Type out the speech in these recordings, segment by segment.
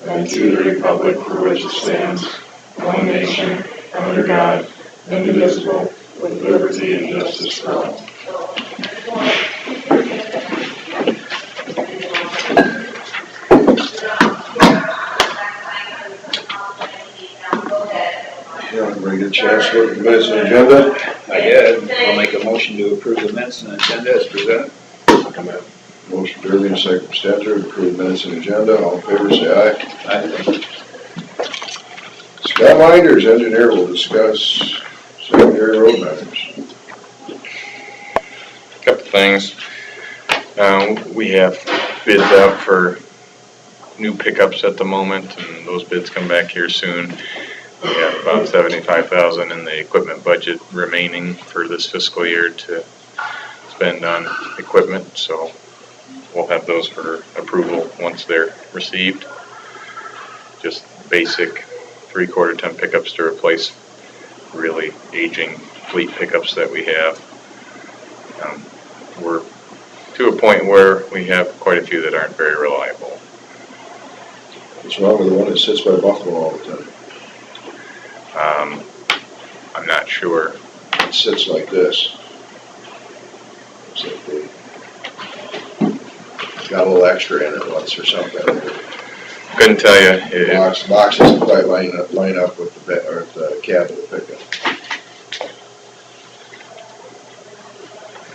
and to the republic for which it stands, one nation, under God, indivisible, with liberty and justice for all. Everybody get a chance to look at the minutes and agenda? I did. I'll make a motion to approve the minutes and agenda as presented. Motion Durley and second from Stetser to approve the minutes and agenda. All in favor, say aye. Aye. Scott Minders, engineer, will discuss secondary road matters. Couple things. We have bids out for new pickups at the moment, and those bids come back here soon. We have about $75,000 in the equipment budget remaining for this fiscal year to spend on equipment, so we'll have those for approval once they're received. Just basic 3/4 ton pickups to replace really aging fleet pickups that we have. We're to a point where we have quite a few that aren't very reliable. What's wrong with the one that sits by Buffalo all the time? I'm not sure. It sits like this. Looks like they got a little extra in it once or something. Couldn't tell you. Box doesn't quite line up with the cab of the pickup.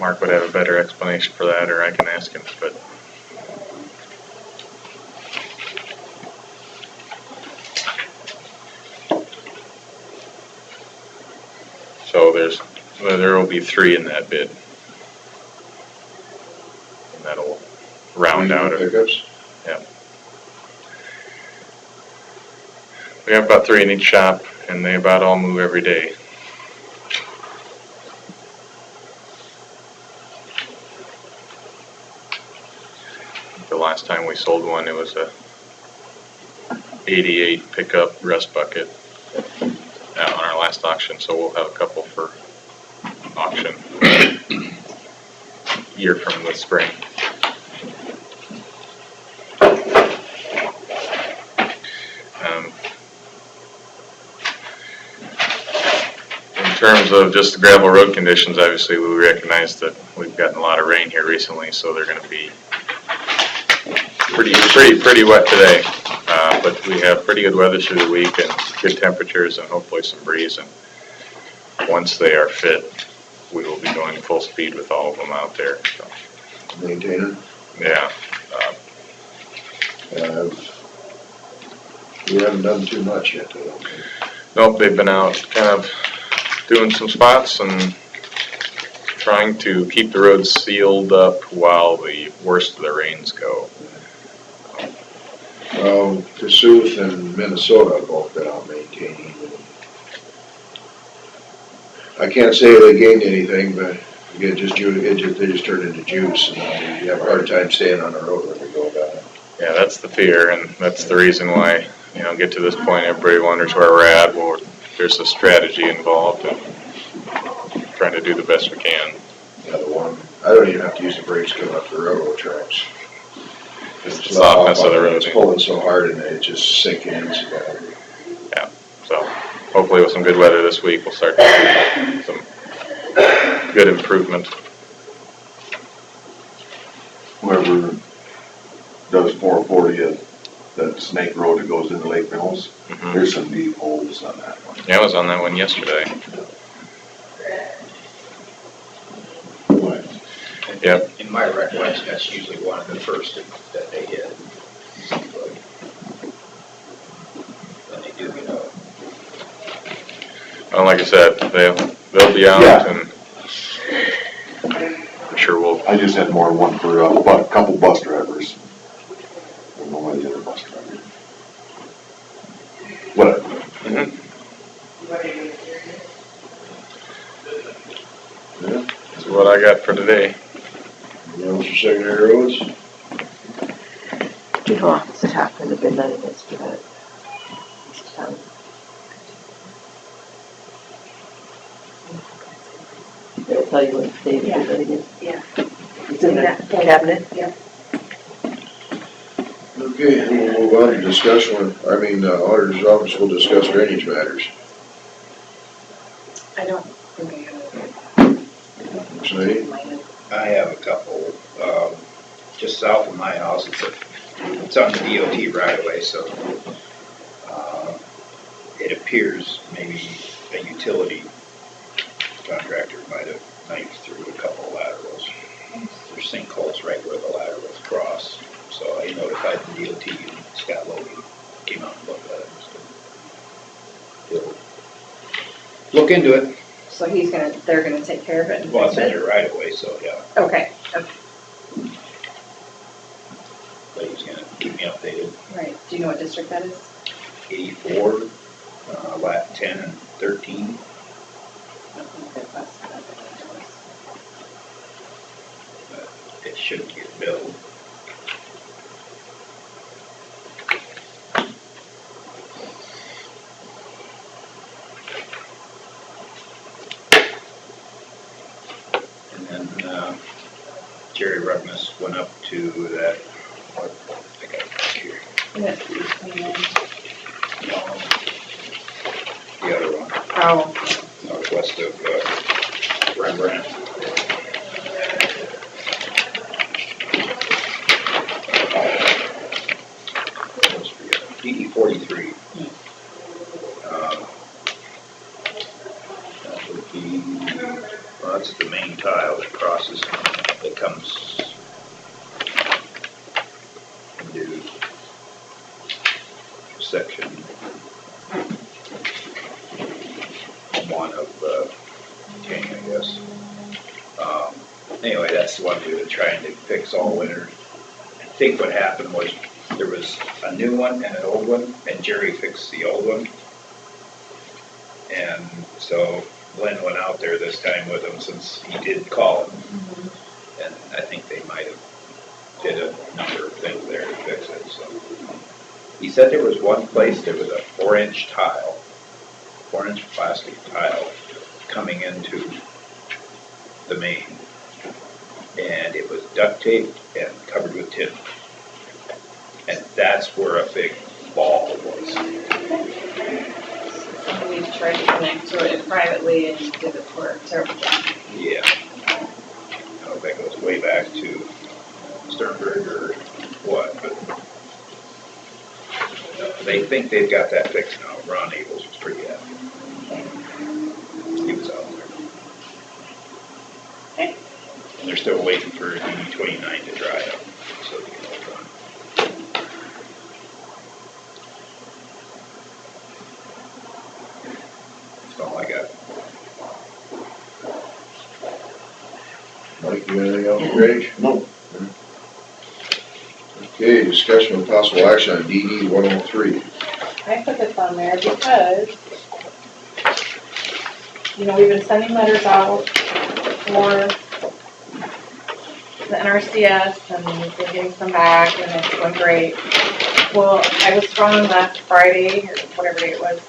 Mark would have a better explanation for that, or I can ask him, but so there will be 3 in that bid, and that'll round out it. Pickups? Yeah. We have about 3 in each shop, and they about all move every day. The last time we sold one, it was a 88 pickup rust bucket on our last auction, so we'll have a couple for auction year from the spring. In terms of just the gravel road conditions, obviously we recognize that we've gotten a lot of rain here recently, so they're going to be pretty wet today. But we have pretty good weather through the week and good temperatures and hopefully some breeze. And once they are fit, we will be going full speed with all of them out there. So. Maintainer? Yeah. We haven't done too much yet, I don't think. Nope, they've been out kind of doing some spots and trying to keep the roads sealed up while the worst of the rains go. Kossuth and Minnesota have both been out maintaining. I can't say they gained anything, but they just turned into juice, and you have a hard time staying on the road when you're going down it. Yeah, that's the fear, and that's the reason why, get to this point, everybody wonders where we're at. Well, there's a strategy involved, and trying to do the best we can. Yeah, I don't even have to use the brakes coming up the railroad tracks. Just the softness of the road. It's pulling so hard and it just sinking in so bad. Yeah, so hopefully with some good weather this week, we'll start to see some good improvement. Whoever does 440 that Snake Road that goes into Lake Mills, there's some deep holes on that one. Yeah, I was on that one yesterday. Yep. In my recollection, that's usually one of the first that they hit. When they do, Well, like I said, they'll be out, and I'm sure we'll. I just had more than one for a couple bus drivers. I don't know why the other bus driver. Whatever. Yeah. That's what I got for today. Anything else for secondary roads? You go off the top of the bid letter that's for that. Did I tell you what David did that again? Yeah. It's in the cabinet? Yeah. Okay, we'll move on to discussion, auditor's office will discuss drainage matters. I don't think I have Smitty? mine. I have a couple, just south of my house, it's on the DOT right away, so, it appears maybe a utility contractor might have knifed through a couple of laterals. There's sinkholes right where the laterals cross, so I notified the DOT and Scott Logan came out and looked at it. So he'll look into it. So they're gonna take care of it and Well, it's fix in it? there right away, so yeah, Okay, but he's gonna keep me updated. right. Do you know what district that is? 84, lat 10 and 13. It shouldn't get billed. And then Jerry Rugness went up to that, I got it here, the other one, Oh, northwest of Rembrandt. DD 43. That would be, well, that's the main tile that crosses, that comes into section 1 of 10, I guess. Anyway, that's the one we've been trying to fix all winter. I think what happened was there was a new one and an old one, and Jerry fixed the old one. And so Glenn went out there this time with him since he did call him. And I think they might have did a number of things there to fix it, so. He said there was one place, there was a 4-inch tile, 4-inch plastic tile coming into the main. And it was duct taped and covered with tin. And that's where a big ball was. somebody tried to connect to it privately and did it for a terrible job. Yeah. I don't know if that goes way back to Sternberg or what, but they think they've got that fixed now. Ron Abels was pretty happy. He was out there. Okay. And they're still waiting for DD 29 to dry up, so they can all done. That's all I got. Mike, you got anything else, Rich? No. Okay, discussion with possible action on DD 103. I put this on there because, we've been sending letters out for the NRCS and we've been getting some back and it's going great. Well, I was gone last Friday or whatever day it was,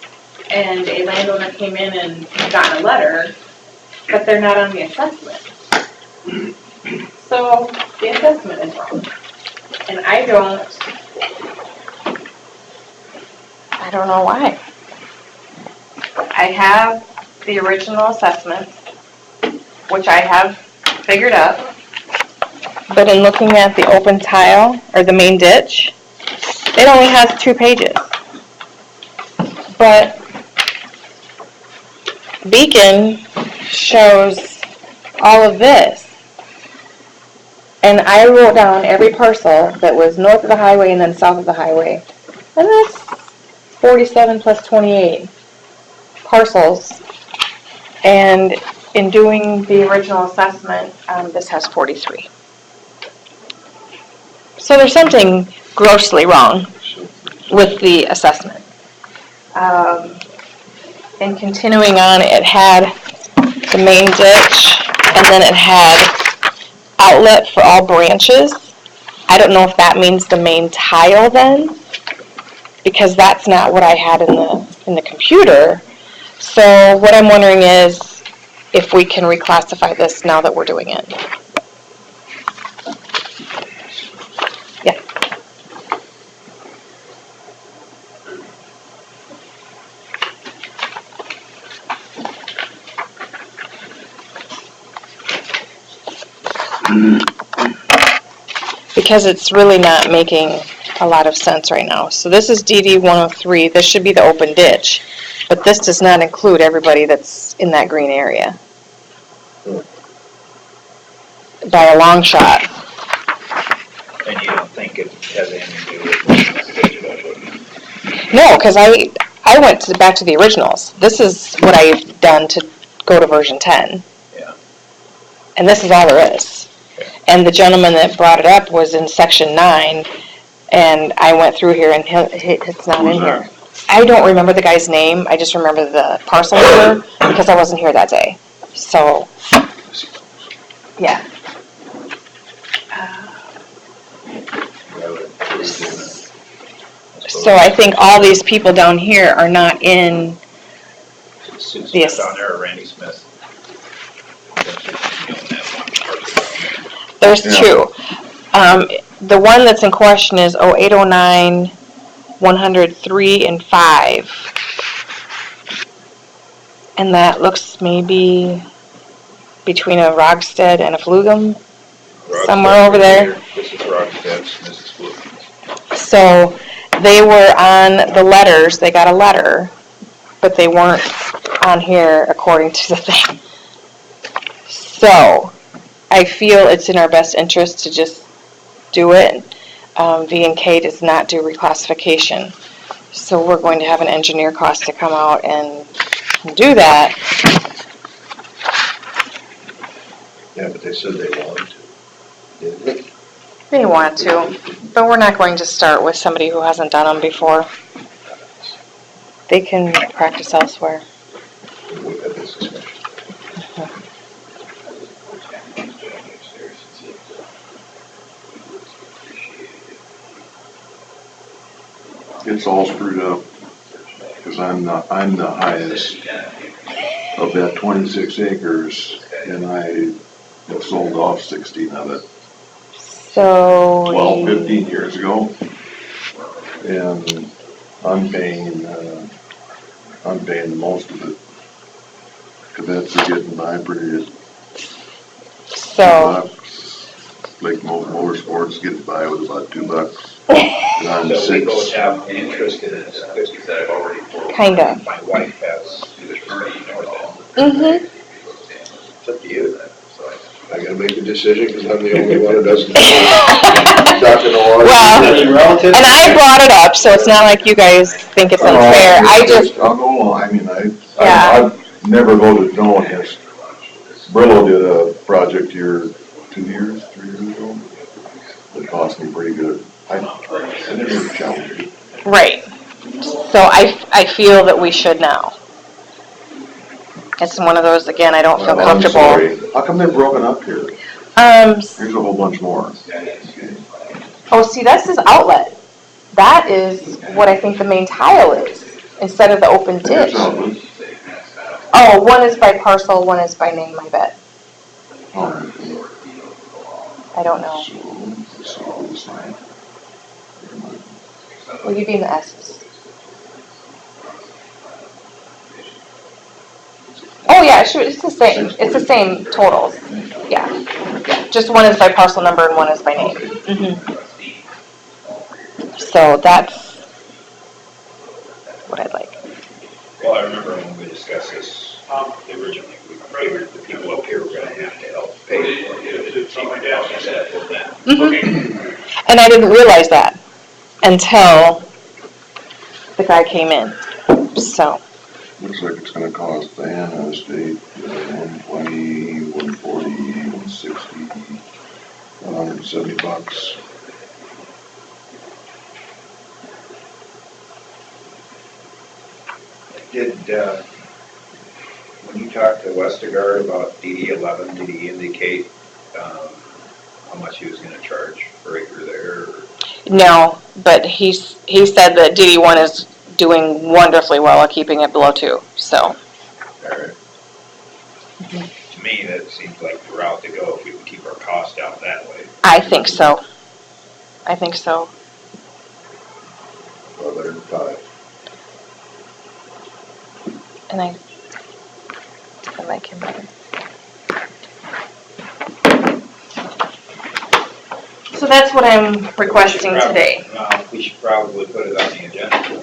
and a landowner came in and got a letter, but they're not on the assessment. So the assessment is wrong. And I don't know why. I have the original assessment, which I have figured out. But in looking at the open tile, or the main ditch, it only has 2 pages. But Beacon shows all of this. And I wrote down every parcel that was north of the highway and then south of the highway. And that's 47 plus 28 parcels. And in doing the original assessment, this has 43. So there's something grossly wrong with the assessment. And continuing on, it had the main ditch, and then it had outlet for all branches. I don't know if that means the main tile then, because that's not what I had in the computer. So what I'm wondering is if we can reclassify this now that we're doing it. Yeah. Because it's really not making a lot of sense right now. So this is DD 103, this should be the open ditch, but this does not include everybody that's in that green area. By a long shot. And you don't think it has anything to do with No, because I went back to the originals. This is what I've done to go to version 10. Yeah. And this is all there is. And the gentleman that brought it up was in section 9, and I went through here and it's not in here. I don't remember the guy's name, I just remember the parcel number because I wasn't here that day. So, yeah. So I think all these people down here are not in, Sue Yes. Smith on there or Randy Smith? there's Yeah. two. The one that's in question is 0809, 103, and 5. And that looks maybe between a Rogstead and a Flugum. Somewhere over there. This is Rogstad's, this is Blue. So they were on the letters, they got a letter, but they weren't on here according to the thing. So I feel it's in our best interest to just do it. V&K does not do reclassification. So we're going to have an engineer cost to come out and do that. Yeah, but they said they wanted to, didn't they? They want to, but we're not going to start with somebody who hasn't done them before. They can practice elsewhere. We had this discussion. It's all screwed up, because I'm the highest of that 26 acres, and I have sold off 16 of it. So. 12, 15 years ago. And I'm paying most of it. Cadets are getting by pretty good. So. Lake Motorsports getting by with about $2. And I'm So we both 6. have interest in this district that I've already. Kinda. My wife has the attorney north Mm-hmm. It's up to you then. So I gotta make a decision because I'm the only one who doesn't. Talking to all. Well, relatives. and I brought it up, so it's not like you guys think it's unfair. I just, I'll go along. I mean, Yeah. I've never voted no against. Brillo did a project here 3 years ago. It cost me pretty good. I never challenged it. right. So I feel that we should now. It's one of those, again, I don't feel Well, I'm comfortable. sorry. How come they're broken up here? Here's a whole bunch more. Oh, see, this is outlet. That is what I think the main tile is, instead of the open ditch. Here's outlets. Oh, one is by parcel, one is by name, I bet. Oh, I don't know. so this line. Will you be in the S's? Oh, yeah, sure, it's the same. It's the same totals. Yeah. Just one is by parcel number and one is by name. So that's what I'd like. Well, I remember when we discussed this originally, we figured the people up here were gonna have to help pay for it. And I didn't realize that until the guy came in, so. Looks like it's gonna cost the Hannah Estate, 120, 140, 160, $170. Did, when you talked to Westergaard about DD 11, did he indicate, how much he was gonna charge per acre there? Or? No, but he said that DD1 is doing wonderfully well at keeping it below 2, so. Alright. To me, that seems like the route to go if we can keep our costs down that way. I think so. I think so. Well, better than 5. And I like him better. So that's what I'm requesting today. We should probably put it on the agenda.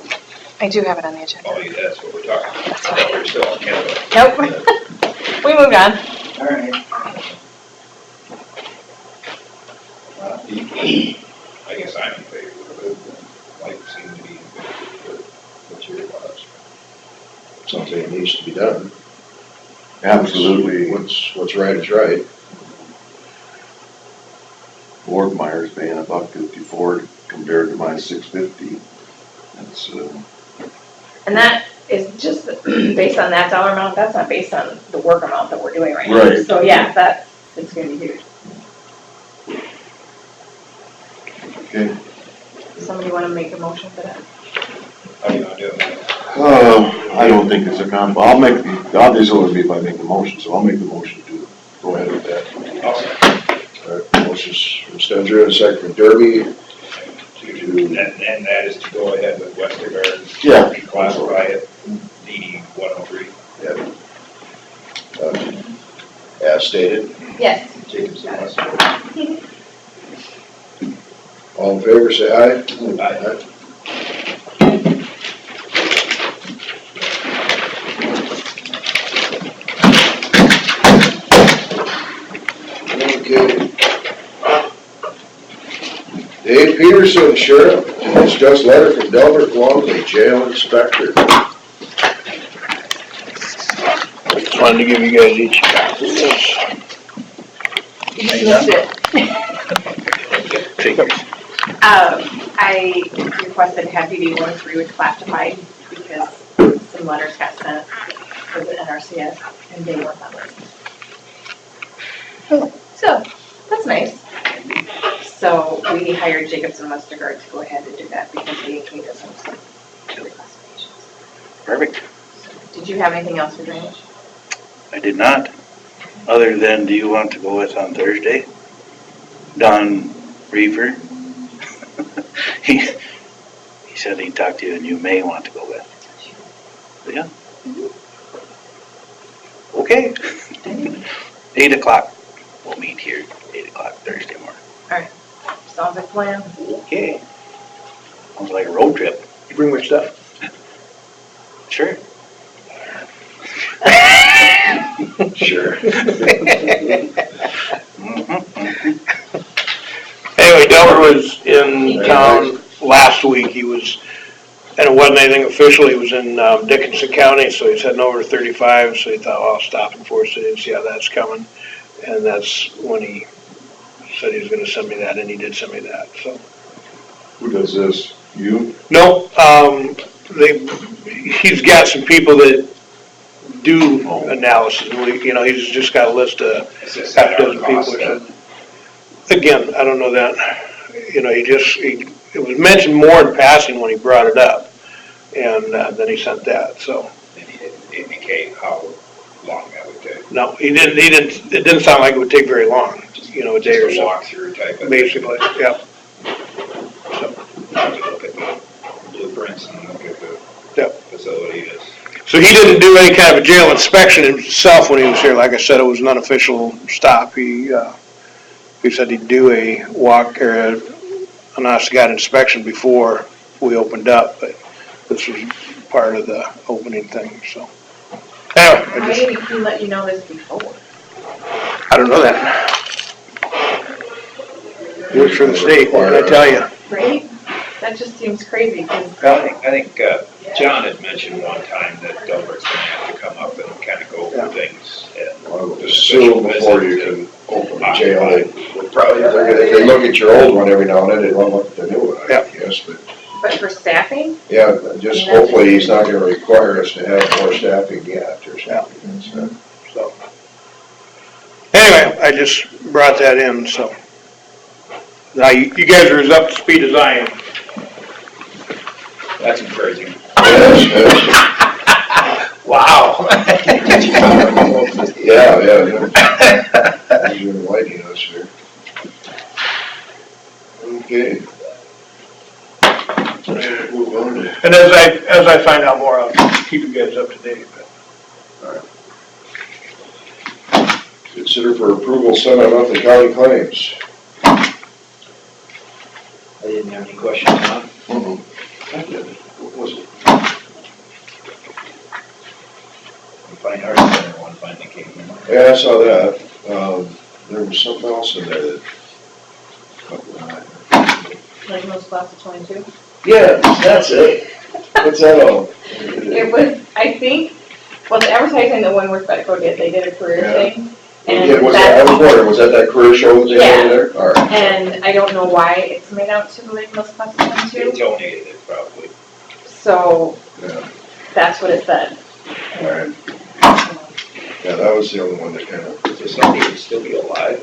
I do have it on the agenda. Oh, yeah, that's what we're talking about. That's fine. We're still on campus. Nope. We moved on. All right. I guess I'm in favor of it. Mike seemed to be in favor of it. What's your thoughts? Something that needs to be done. Absolutely. What's right is right. Fort Myers paying $1.54 compared to my $6.50. That's, And that is just based on that dollar amount, that's not based on the work amount that we're doing right now. Right. So yeah, it's gonna be huge. okay. Somebody wanna make a motion for that? How do you want to do it? I don't think it's a obviously it would be if I make the motion, so I'll make the motion to go ahead with that. All right, motion's from Stemser and second from Derby. And that is to go ahead with Westergaard. Yeah. Classify it DD 103. As stated. Yes. Jacobson Westergaard. All in favor, say aye. Aye. Okay. Dave Peterson, Sheriff, to discuss letter from Delbert Longley, Jail Inspector. Just wanted to give you guys each a copy of this. You just missed it. Take yours. I requested have DD 103 was classified because some letters got sent for the NRCS and they weren't on it. So, that's nice. So we hired Jacobson Westergaard to go ahead and do that because the AK doesn't do reclassifications. Perfect. Did you have anything else for drainage? I did not, other than, do you want to go with on Thursday? Don Reefer? He said he'd talk to you and you may want to go with. Yeah? Okay. 8 o'clock. We'll meet here, 8 o'clock Thursday morning. Sounds like a plan. Okay. Sounds like a road trip. You bring my stuff? Sure. Sure. Anyway, Delbert was in town last week. He was, and it wasn't anything official. He was in Dickinson County, so he's heading over to 35. So he thought, well, I'll stop in Forest City and see how that's coming. And that's when he said he was going to send me that, and he did send me that. So. Who does this? You? No, he's got some people that do analysis. He's just got a list of half a dozen people. Again, I don't know that. It was mentioned more in passing when he brought it up, and then he sent that. So. And he didn't indicate how long that would take. No, he didn't. It didn't sound like it would take very long. A day or Just a so. walkthrough type of. Basically, yeah. So. Look at the blueprints and look at the Yep. facility. So he didn't do any kind of a jail inspection himself when he was here. Like I said, it was an unofficial stop. He said he'd do a walk or an honest to God inspection before we opened up, but this was part of the opening thing. So anyway, Why didn't he let you know this before? I don't know that. He works for the state. What can I tell you? Right? That just seems crazy because I think John had mentioned one time that Delbert's gonna have to come up and kind of go over things. And I would assume before you can open the jail, Would probably. if they look at your old one every now and then, they'd want to look at the new one, I Yeah. guess, but. but for staffing, Yeah, just hopefully he's not gonna require us to have more staffing yet or something. So anyway, I just brought that in. So now you guys are as up to speed as I am. That's encouraging. Wow. Yeah. You're enlightening us here. Okay. Let's move on to. And as I find out more, I'll keep you guys up to date. Consider for approval semi-monthly county claims. I didn't have any questions on. I did. What was it? The Fine Arts Center one finally came in. Yeah, I saw that. There was something else in there that caught my eye. Like most class of 22. Yeah, that's it. What's that all? It was, I think, well, the advertising that Winworth Betco did, they did a career Yeah. thing. And Yeah, was that, I was wondering, was that career show that they had Yeah. there? All right. And I don't know why it's made out to the Lake Mills class of They 22. donated it probably. So Yeah, that's what it said. all right. Yeah, that was the only one that kind of, So somebody would still be alive,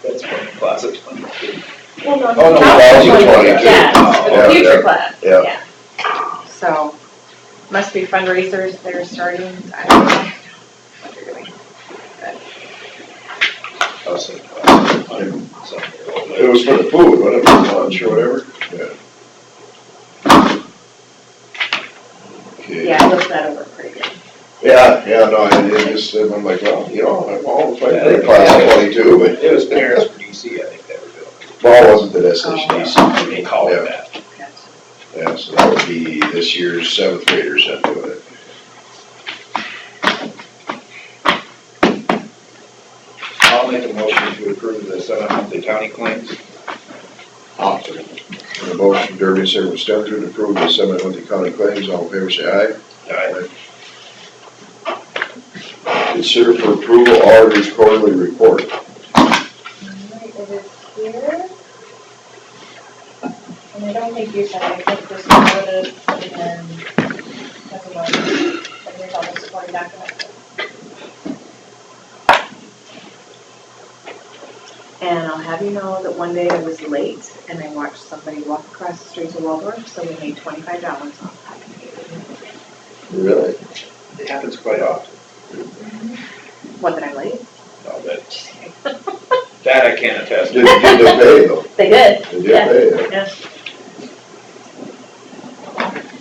that's from the class of 22. Well, no, Oh, no, class of 2022. Yeah, Oh, the yeah, future yeah, class. yeah. So, must be fundraisers they're starting. I don't know what they're doing. I was thinking about something. it was for the food, wasn't it, for lunch or whatever? Yeah. Okay. Yeah, I looked that over pretty good. Yeah, no, I just, I'm like, well, you know, I'm all for Yeah, the class of 22, but It was parents for DC, I think they were doing. ball wasn't the destination DC. They call it Yeah. that. Yeah, so that would be this year's 7th graders that doing it. I'll make a motion to approve the 7-monthly county claims. And a motion, Derby, second from Stelter, to approve the 7-monthly county claims, all in favor, say aye. Aye. Consider for approval auditor's quarterly report. Alright, it is here. And I don't think you said, I think this is what it is, and that's about it. And here's all the supporting documents. And I'll have you know that one day I was late and I watched somebody walk across the street to Waldorf, so we made $25 off that. Really? It happens quite often. What, that I'm late? No, that I can't attest Did to. they pay though? They did. They did Yeah. pay, yeah. Yes.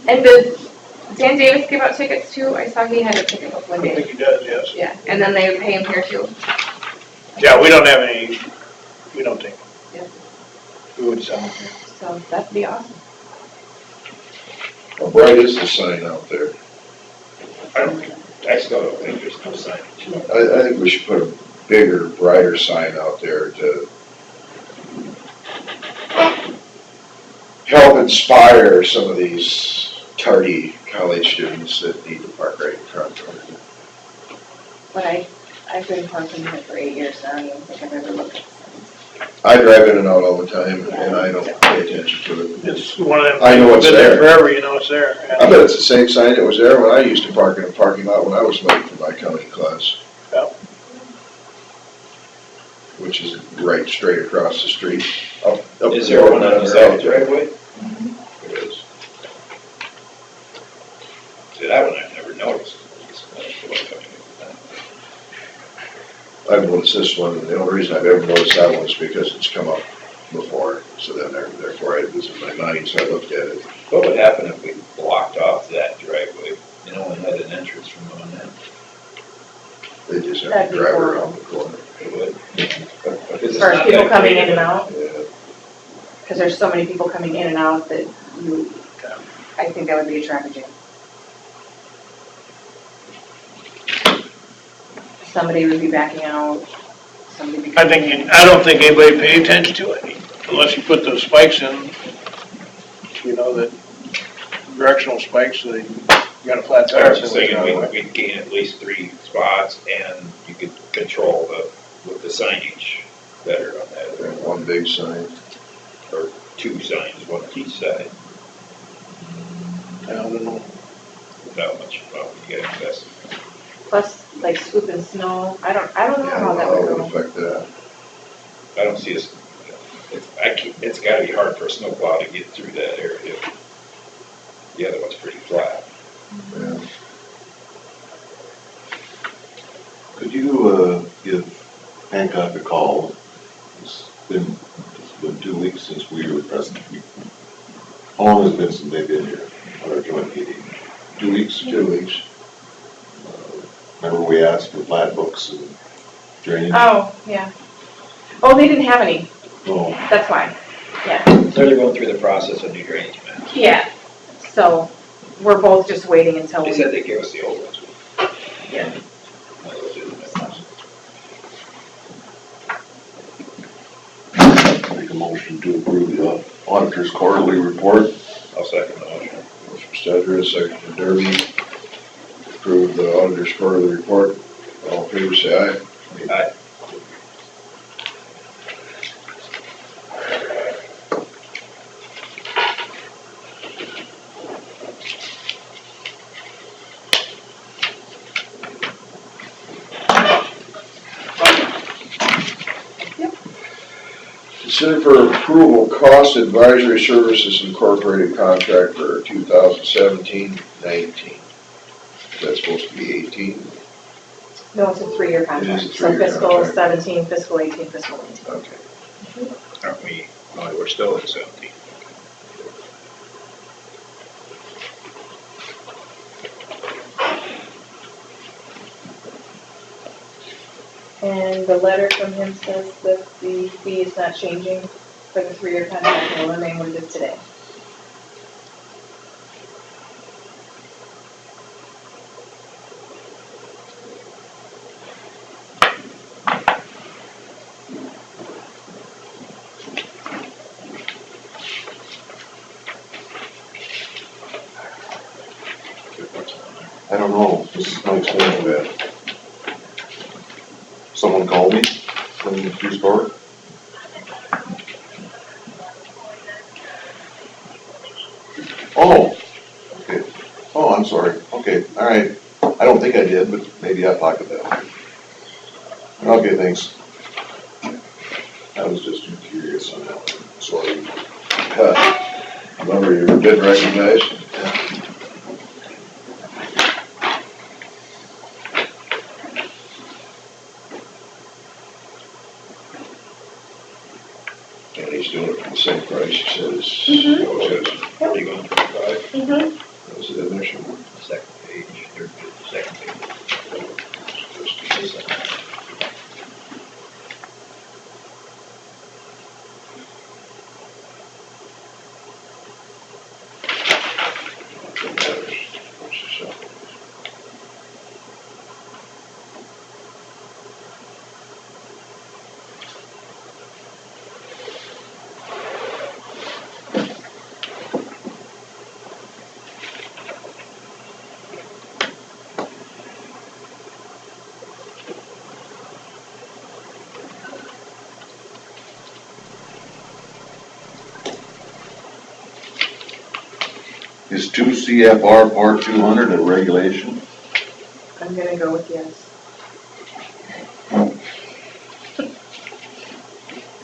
And did Dan Davis give out tickets too? I saw he had a ticket book one I think day. he does, yes. Yeah, and then they would pay him here too. Yeah, we don't have any, we don't take them. Yeah. We would sell them here. So that'd be awesome. How bright is the sign out there? I still don't think there's no signage. I think we should put a bigger, brighter sign out there to help inspire some of these tardy college students that need to park right in front of them. But I've been parking here for 8 years now, I don't even think I've ever looked at it. I drive in and out all the time, and I don't pay attention to it. It's one of them. I know it's Been there there. forever, you know it's there. I bet it's the same sign that was there when I used to park in a parking lot when I was late for my county class. Yeah. Which is right straight across the street. Up Is the there road one on and the side of the there. driveway? There is. See, that one I've never noticed. I've noticed this one, and the only reason I've ever noticed that one is because it's come up before, so then therefore it was in my mind, so I looked at it. What would happen if we blocked off that driveway and only had an entrance from going in? They just have That'd to be drive horrible. around the corner. It would. Because it's As far as not people that coming great in of and a- out, Yeah. because there's so many people coming in and out that you, I think that would be a traffic jam. Somebody would be backing out, somebody would be. I don't think anybody paid attention to it unless you put those spikes in, you know, that directional spikes, so that you got a flat I tire. was just thinking we'd gain at least 3 spots and you could control with the signage better on that. And one big sign. Or 2 signs, one on each side, I don't know. without much, well, you gotta invest. Plus, like scooping snow, I don't know Yeah, I don't how know that how it would would go. affect that. I don't see us, it's gotta be hard for a snowplow to get through that area. The other one's pretty flat. Yeah. Could you, give Hancock a call? It's been 2 weeks since we were present. How long has it been since they've been here, on our joint meeting? 2 weeks? 2 weeks. Remember we asked for flat books and drainage? Oh, yeah. Oh, they didn't have any, No. that's why. Yeah, So they're going through the process of new drainage maps. yeah, so we're both just waiting until They we, said they gave us the old ones. yeah. Make a motion to approve the auditor's quarterly report. I'll second the motion. Motion from Stetser, second from Derby. Approve the auditor's quarterly report. All in favor, say aye. Aye. Consider for approval Cost Advisory Services Incorporated contract for 2017-19. Is that supposed to be 18? No, it's a 3-year It contract. is a So 3-year fiscal contract. 17, fiscal 18, fiscal 19. Okay. Aren't we, no, we're still at 17. And the letter from him says that the fee is not changing for the 3-year contract, it will remain what it is today. I don't know, this is my experience with that. Someone called me from the store. Oh, okay. Oh, I'm sorry. Okay, all right. I don't think I did, but maybe I talked about it. Okay, thanks. I was just curious on that one. Sorry. Remember, you did recognize? And he's doing it for the same price, he says. He always has. Are you going to 5? Mm-hmm. Was it in there somewhere? Second page, third page, second page. Is 2 CFR Part 200 a regulation? I'm gonna go with yes.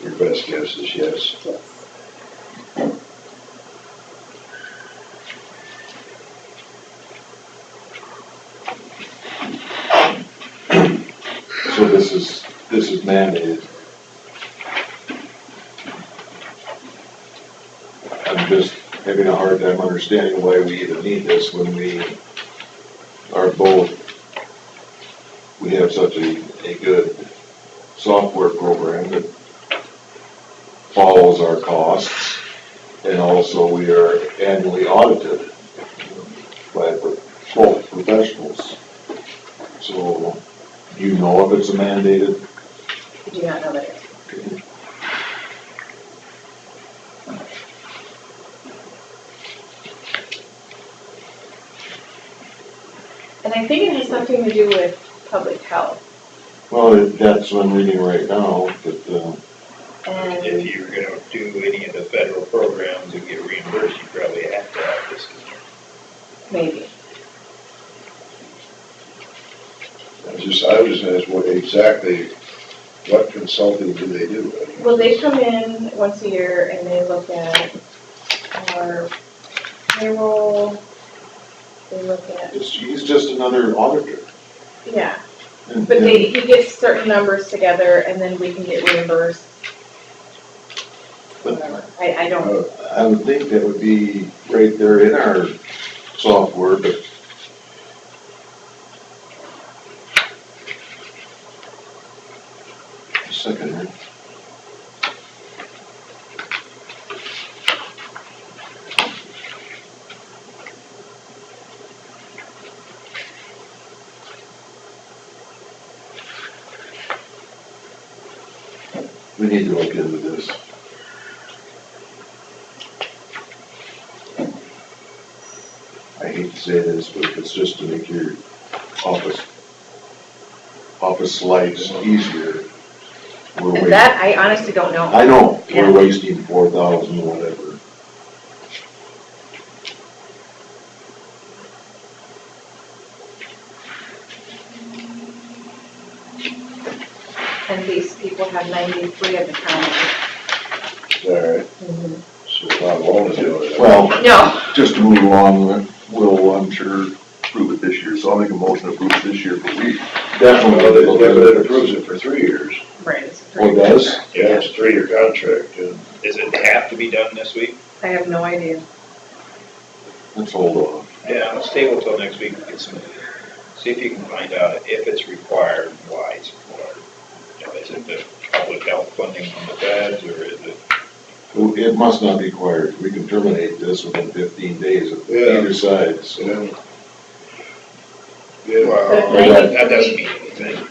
Your best guess is yes. Yes. So this is mandated. I'm just having a hard time understanding why we even need this when we are both, we have such a good software program that follows our costs, and also we are annually audited by both professionals. So, do you know if it's a mandated? I do not know that answer. And I think it has something to do with public health. Well, that's what I'm reading right now, but, And If you're gonna do any of the federal programs and get reimbursed, you probably have to have this in there. maybe. I was gonna ask what consulting do they do? Well, they come in once a year and they look at our payroll, they look at, he's just another auditor. yeah. And- But he gets certain numbers together and then we can get reimbursed. Whatever. I don't, I would think that would be right there in our software, but a second here. We need to look into this. I hate to say this, but if it's just to make your office lives easier, we're wasting. That, I honestly don't know. I know, Yeah. we're wasting 4,000 or whatever. And these people have 93 of the county. Alright, so we're not alone in doing it. Well, No. just to move along, we'll, I'm sure, approve it this year, so I'll make a motion to approve it this year, but we definitely. Well, it approves it for 3 years. Right. It's Oh, it does? Yeah, it's a 3-year contract, yeah. Does it have to be done this week? I have no idea. Let's hold off. Yeah, let's table till next week, get some, see if you can find out if it's required, why it's required. You know, is it the public health funding from the feds, or is it? It must not be required. We can terminate this within 15 days of Yeah. either side, so. Yeah. Yeah, Well, But that doesn't mean anything.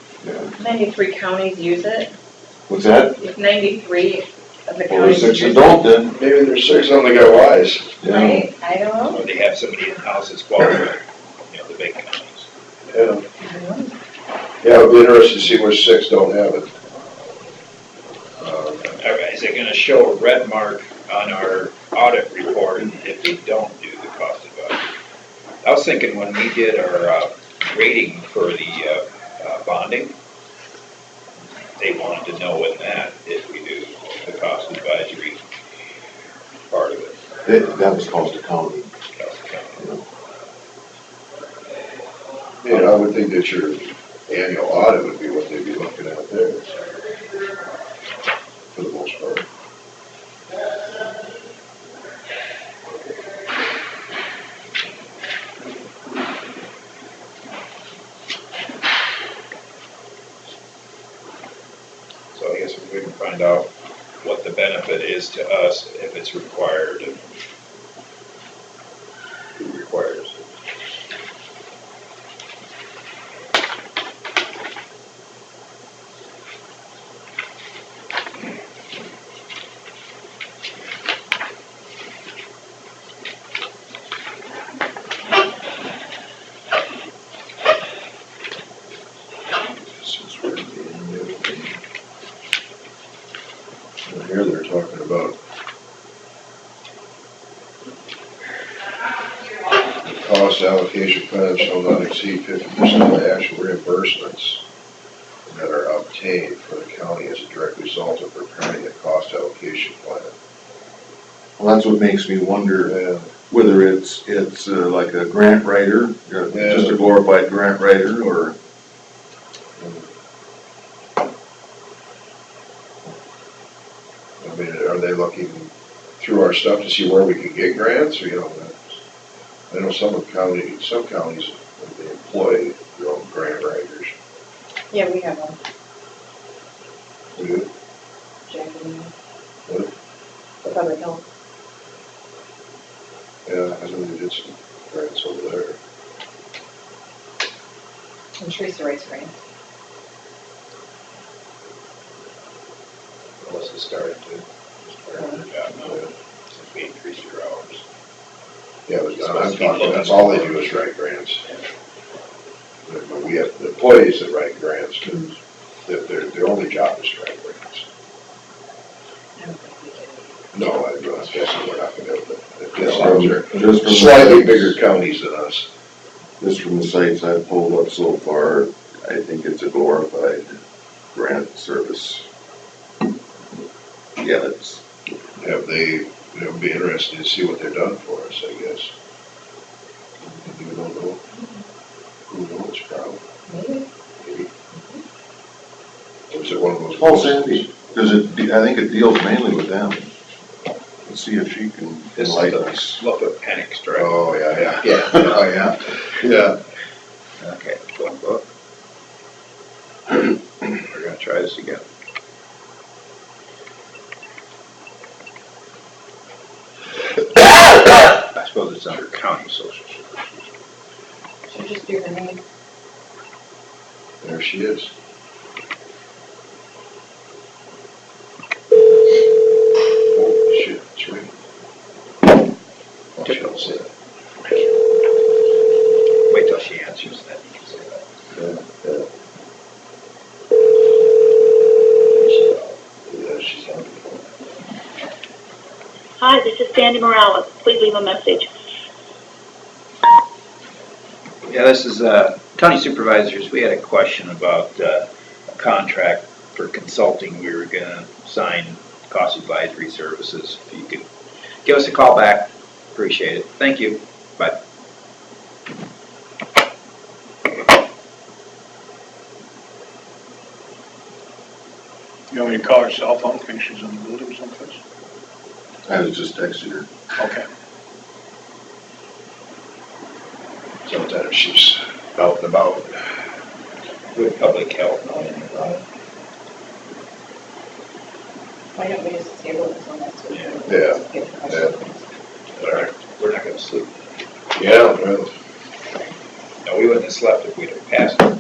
93 counties use it. What's that? If 93 of the Well, counties there's 6 use that it. don't then. maybe there's 6 on the got wise. Yeah. Right? I don't know. Or they have somebody in-house that's qualified, you know, the big counties. Yeah. Yeah, it'd be interesting to see which 6 don't have it. Is it gonna show a red mark on our audit report if we don't do the cost of budget? I was thinking when we did our rating for the bonding, they wanted to know in that if we do the cost advisory part of it. That was cost of county. Cost of county. Yeah, I would think that your annual audit would be what they'd be looking at there. For the most part. So I guess if we can find out what the benefit is to us if it's required and who requires it. Since we're at the end of it. And here they're talking about the cost allocation plan shall not exceed 50% of the actual reimbursements that are obtained for the county as a direct result of preparing a cost allocation plan. Well, that's what makes me wonder whether it's like a grant writer, just a glorified grant writer, or. I mean, are they looking through our stuff to see where we can get grants, or, you know, I know some counties, they employ their own grant writers. Yeah, we have one. We do. Jackie. What? The public health. Yeah, I know they did some grants over there. And Teresa writes grants. Melissa started to start her job now, since we increased her hours. Yeah, but I'm talking, that's all they do is write grants. But we have the employees that write grants, but their only job is to write grants. I don't think we can. No, I'm guessing we're not gonna be able to. Just from the Slightly sites- bigger counties than us. Just from the sites I've pulled up so far, I think it's a glorified grant service. Yeah, it's, Have they, it would be interesting to see what they've done for us, I guess. You don't know. Who knows, probably, Maybe. maybe. Or is it one of those? oh, Sandy, I think it deals mainly with them. Let's see if she can This is enlighten the us. Suffolk Panic Strike. Oh, yeah. Oh, yeah. Yeah. Okay, look. We're gonna try this again. I suppose it's under county social services. Should just do her name. There she is. this is Sandy Morales. Please leave a message. Yeah, this is County Supervisors. We had a question about a contract for consulting. We were gonna sign cost advisory services. If you could give us a call back, appreciate it. Thank you. Bye. You want me to call her cell phone, think she's in the building someplace? I was just texting her. Okay. Sometimes she's out and about. With public health. Why don't we just table this one next week? Yeah. Get the question. All right. We're not gonna sleep. Yeah, well, No, we wouldn't have slept if we'd have passed it.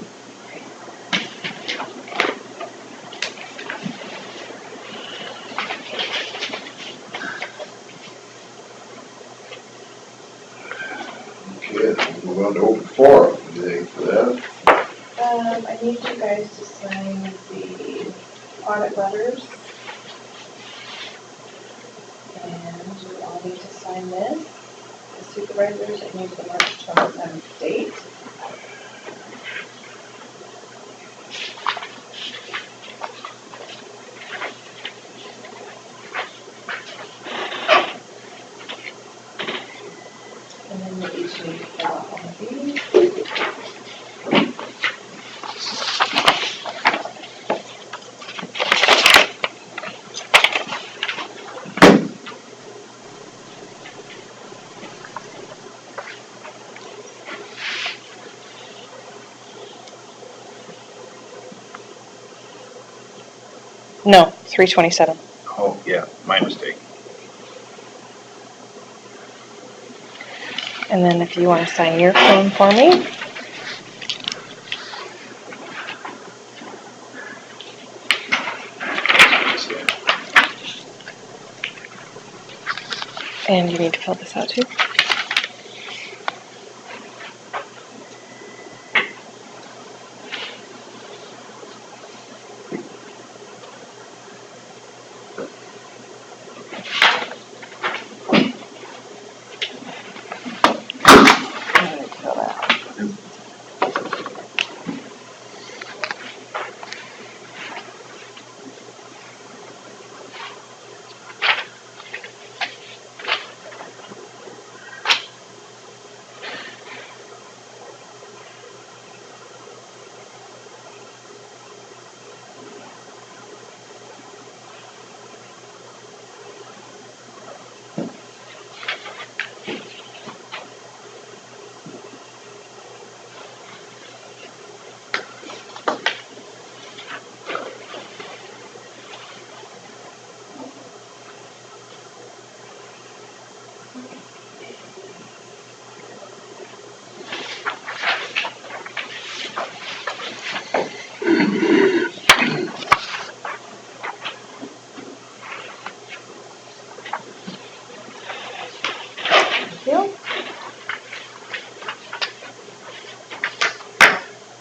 okay, move on to open forum. Anything for that? I need you guys to sign the audit letters. And you all need to sign this. The supervisors, it needs the March 27th date. And then you each need to fill out one of these. No, 327. Oh, yeah, my mistake. And then if you want to sign your form for me. And you need to fill this out too.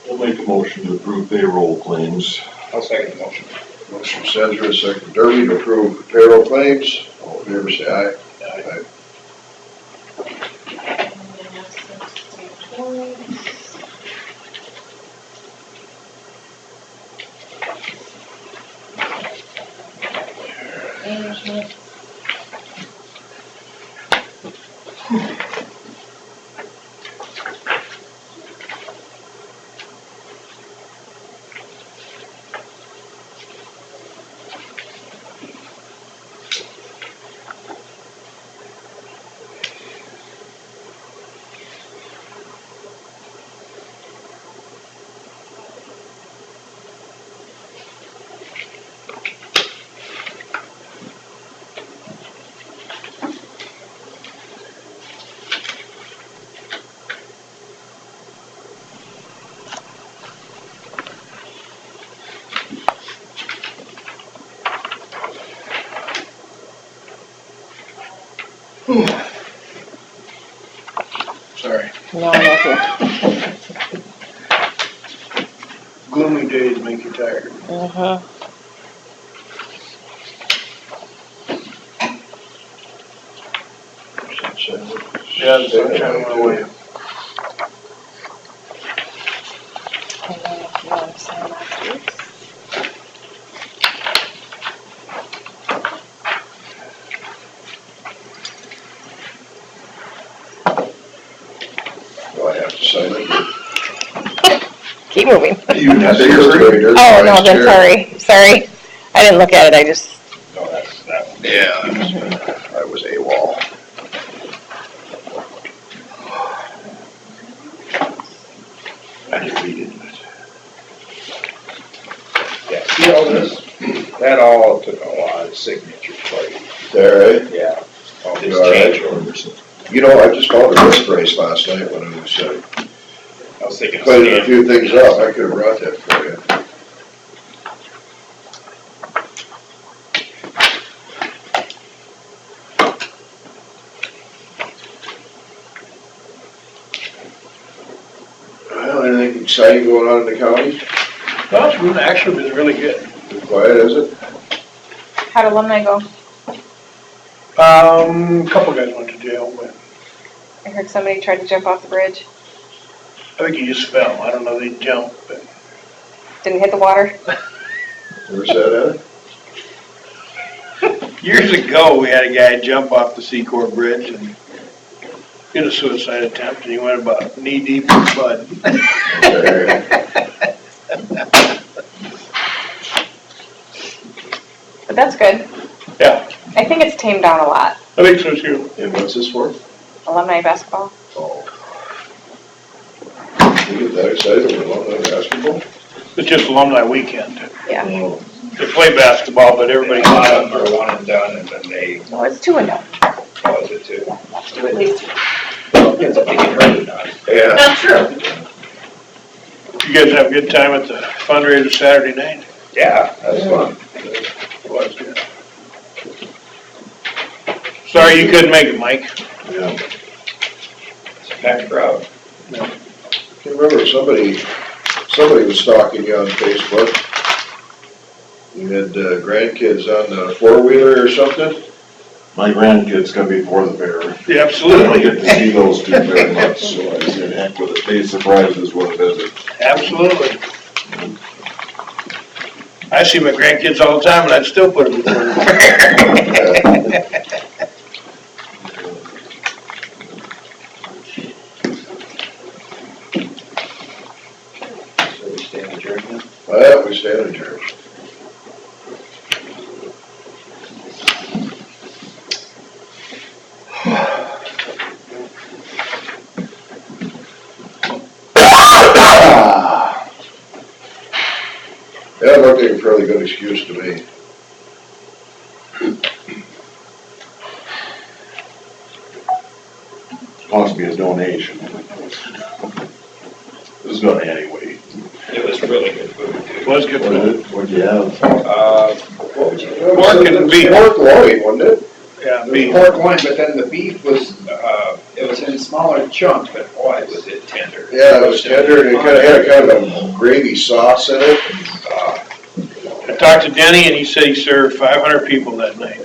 We'll make a motion to approve payroll claims. I'll second the motion. Motion from Sandra, second from Derby to approve payroll claims. All in favor, say aye. Aye. And then have some stamped warrants. Management. Sorry. No, I'm okay. Gloomy days make you tired. Yeah, the sunshine went away. And then if you want to sign that piece. Do I have to sign it? Keep moving. You have to grader. Oh, no, Vice then chair. sorry. I didn't look at it, I just, No, that's that one. Yeah, I was AWOL. I deleted it. Yeah, see all this? That all took a lot of signatures for you. There, eh? Yeah. All these You all right? change orders. You know, I just found a wrist brace last night when I was I was thinking of cleaning a Stan. few things up. I could have brought that for you. Well, anything exciting going on in the county? Well, it's been, actually been really good. Too quiet, is it? how'd alumni go? A couple guys went to jail, but I heard somebody tried to jump off the bridge. I think he just fell. I don't know, they jumped, but Didn't hit the water. Where's that years ago, we had a guy jump off the Secor Bridge and did a suicide attempt, and he went about knee deep in mud. at? Okay. But that's good. Yeah, I think it's tamed down a lot. I think so too. And what's this for? Alumni basketball. Oh. You get that excited over alumni basketball? It's just alumni weekend. Yeah. Oh. They play basketball, but everybody A lot goes of them are one and done, and then they, No, it's 2 and 0. was it too? At least. Depends if they get hurt or not. Yeah. That's true. You guys have a good time at the fundraiser Saturday night? Yeah, that's fun. It was good. Sorry you couldn't make it, Mike. Yeah. It's a packed crowd. I remember somebody was stalking you on Facebook. You had grandkids on the four-wheeler or something? My grandkids come before the fair. Yeah, I don't absolutely. get to see those two very much, so I said, heck with it, big surprises when I visit. Absolutely. I see my grandkids all the time, and I'd still put them before them. So we stand adjourned now? Well, we stand adjourned. That looked like a fairly good excuse to me. Must be a donation. It's gonna anyway. It was really good food It too. was good food. What'd you have? What would you? Pork and beef. Pork loin, wasn't it? Yeah, The beef. pork loin, but then the beef was, it was in smaller chunks, but boy, was it tender. Yeah, it was tender and it kind of had kind of a gravy sauce in it. Uh, I talked to Denny, and he said he served 500 people that night.